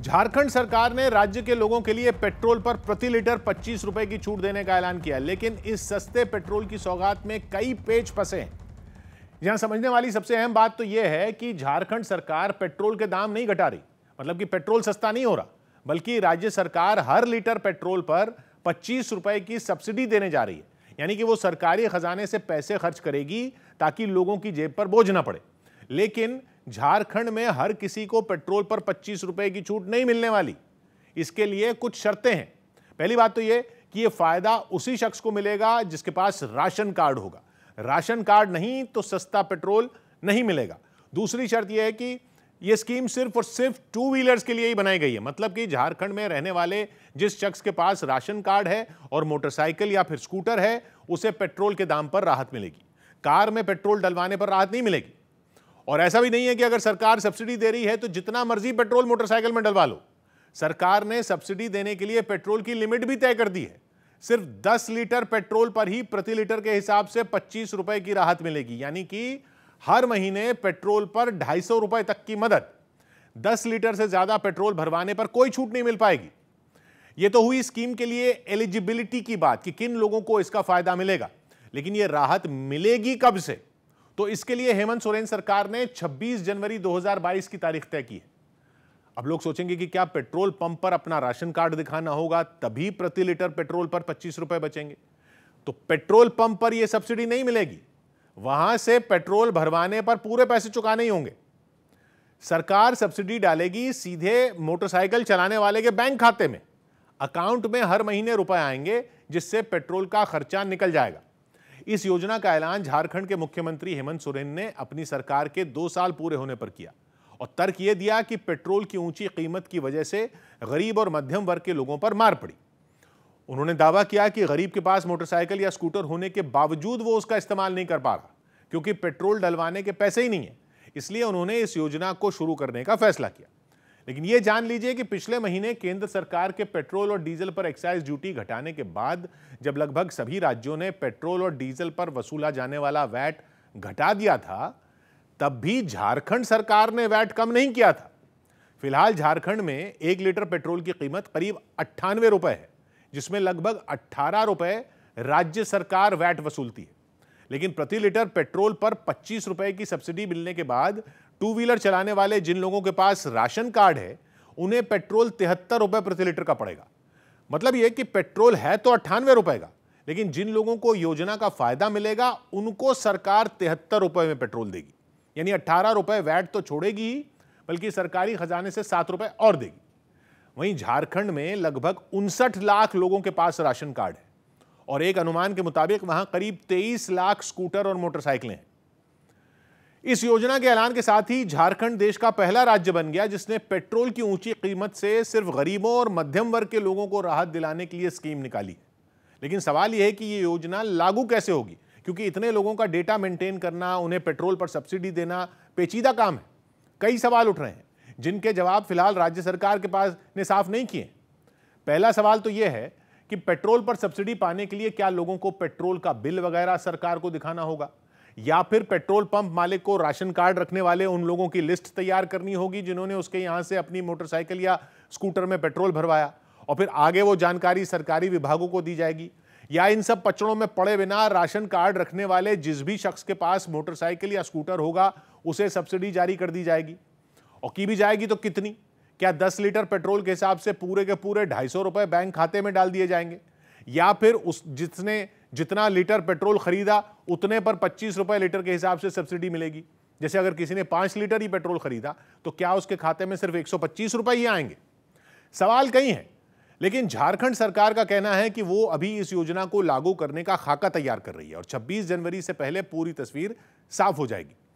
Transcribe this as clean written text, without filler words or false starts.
झारखंड सरकार ने राज्य के लोगों के लिए पेट्रोल पर प्रति लीटर 25 रुपए की छूट देने का ऐलान किया, लेकिन इस सस्ते पेट्रोल की सौगात में कई पेच फंसे हैं। यहां समझने वाली सबसे अहम बात तो यह है कि झारखंड सरकार पेट्रोल के दाम नहीं घटा रही, मतलब कि पेट्रोल सस्ता नहीं हो रहा, बल्कि राज्य सरकार हर लीटर पेट्रोल पर 25 रुपए की सब्सिडी देने जा रही है। यानी कि वो सरकारी खजाने से पैसे खर्च करेगी ताकि लोगों की जेब पर बोझ ना पड़े। लेकिन झारखंड में हर किसी को पेट्रोल पर 25 रुपए की छूट नहीं मिलने वाली। इसके लिए कुछ शर्तें हैं। पहली बात तो यह कि यह फायदा उसी शख्स को मिलेगा जिसके पास राशन कार्ड होगा। राशन कार्ड नहीं तो सस्ता पेट्रोल नहीं मिलेगा। दूसरी शर्त यह है कि यह स्कीम सिर्फ और सिर्फ टू व्हीलर्स के लिए ही बनाई गई है, मतलब कि झारखंड में रहने वाले जिस शख्स के पास राशन कार्ड है और मोटरसाइकिल या फिर स्कूटर है, उसे पेट्रोल के दाम पर राहत मिलेगी। कार में पेट्रोल डलवाने पर राहत नहीं मिलेगी। और ऐसा भी नहीं है कि अगर सरकार सब्सिडी दे रही है तो जितना मर्जी पेट्रोल मोटरसाइकिल में डलवा लो। सरकार ने सब्सिडी देने के लिए पेट्रोल की लिमिट भी तय कर दी है। सिर्फ 10 लीटर पेट्रोल पर ही प्रति लीटर के हिसाब से 25 रुपए की राहत मिलेगी, यानी कि हर महीने पेट्रोल पर 250 रुपए तक की मदद। 10 लीटर से ज्यादा पेट्रोल भरवाने पर कोई छूट नहीं मिल पाएगी। यह तो हुई स्कीम के लिए एलिजिबिलिटी की बात कि किन लोगों को इसका फायदा मिलेगा, लेकिन यह राहत मिलेगी कब से? तो इसके लिए हेमंत सोरेन सरकार ने 26 जनवरी 2022 की तारीख तय की है। अब लोग सोचेंगे कि क्या पेट्रोल पंप पर अपना राशन कार्ड दिखाना होगा तभी प्रति लीटर पेट्रोल पर 25 रुपए बचेंगे? तो पेट्रोल पंप पर यह सब्सिडी नहीं मिलेगी, वहां से पेट्रोल भरवाने पर पूरे पैसे चुकाने ही होंगे। सरकार सब्सिडी डालेगी सीधे मोटरसाइकिल चलाने वाले के बैंक खाते में। अकाउंट में हर महीने रुपए आएंगे, जिससे पेट्रोल का खर्चा निकल जाएगा। इस योजना का ऐलान झारखंड के मुख्यमंत्री हेमंत सोरेन ने अपनी सरकार के 2 साल पूरे होने पर किया और तर्क यह दिया कि पेट्रोल की ऊंची कीमत की वजह से गरीब और मध्यम वर्ग के लोगों पर मार पड़ी। उन्होंने दावा किया कि गरीब के पास मोटरसाइकिल या स्कूटर होने के बावजूद वो उसका इस्तेमाल नहीं कर पा रहा क्योंकि पेट्रोल डलवाने के पैसे ही नहीं है। इसलिए उन्होंने इस योजना को शुरू करने का फैसला किया। लेकिन यह जान लीजिए कि पिछले महीने केंद्र सरकार के पेट्रोल और डीजल पर एक्साइज ड्यूटी घटाने के बाद जब लगभग सभी राज्यों ने पेट्रोल और डीजल पर वसूला जाने वाला वैट घटा दिया था, तब भी झारखंड सरकार ने वैट कम नहीं किया था। फिलहाल झारखंड में 1 लीटर पेट्रोल की कीमत करीब 98 रुपए है, जिसमें लगभग 18 रुपए राज्य सरकार वैट वसूलती है। लेकिन प्रति लीटर पेट्रोल पर 25 रुपए की सब्सिडी मिलने के बाद टू व्हीलर चलाने वाले जिन लोगों के पास राशन कार्ड है, उन्हें पेट्रोल 73 रुपए प्रति लीटर का पड़ेगा। मतलब यह कि पेट्रोल है तो 98 रुपए का, लेकिन जिन लोगों को योजना का फायदा मिलेगा उनको सरकार 73 रुपए में पेट्रोल देगी। यानी 18 रुपए वैट तो छोड़ेगी ही, बल्कि सरकारी खजाने से 7 रुपए और देगी। वहीं झारखंड में लगभग 59 लाख लोगों के पास राशन कार्ड है और एक अनुमान के मुताबिक वहां करीब 23 लाख स्कूटर और मोटरसाइकिलें हैं। इस योजना के ऐलान के साथ ही झारखंड देश का पहला राज्य बन गया जिसने पेट्रोल की ऊंची कीमत से सिर्फ गरीबों और मध्यम वर्ग के लोगों को राहत दिलाने के लिए स्कीम निकाली है। लेकिन सवाल यह है कि यह योजना लागू कैसे होगी, क्योंकि इतने लोगों का डेटा मेंटेन करना, उन्हें पेट्रोल पर सब्सिडी देना पेचीदा काम है। कई सवाल उठ रहे हैं जिनके जवाब फिलहाल राज्य सरकार के पास ने साफ नहीं किए। पहला सवाल तो यह है कि पेट्रोल पर सब्सिडी पाने के लिए क्या लोगों को पेट्रोल का बिल वगैरह सरकार को दिखाना होगा, या फिर पेट्रोल पंप मालिक को राशन कार्ड रखने वाले उन लोगों की लिस्ट तैयार करनी होगी जिन्होंने उसके यहां से अपनी मोटरसाइकिल या स्कूटर में पेट्रोल भरवाया, और फिर आगे वो जानकारी सरकारी विभागों को दी जाएगी, या इन सब पचड़ों में पड़े बिना राशन कार्ड रखने वाले जिस भी शख्स के पास मोटरसाइकिल या स्कूटर होगा उसे सब्सिडी जारी कर दी जाएगी, और की भी जाएगी तो कितनी? क्या 10 लीटर पेट्रोल के हिसाब से पूरे के पूरे 250 रुपए बैंक खाते में डाल दिए जाएंगे, या फिर उस जिसने जितना लीटर पेट्रोल खरीदा उतने पर 25 रुपए लीटर के हिसाब से सब्सिडी मिलेगी? जैसे अगर किसी ने 5 लीटर ही पेट्रोल खरीदा तो क्या उसके खाते में सिर्फ 125 रुपए ही आएंगे? सवाल कई हैं, लेकिन झारखंड सरकार का कहना है कि वो अभी इस योजना को लागू करने का खाका तैयार कर रही है और 26 जनवरी से पहले पूरी तस्वीर साफ हो जाएगी।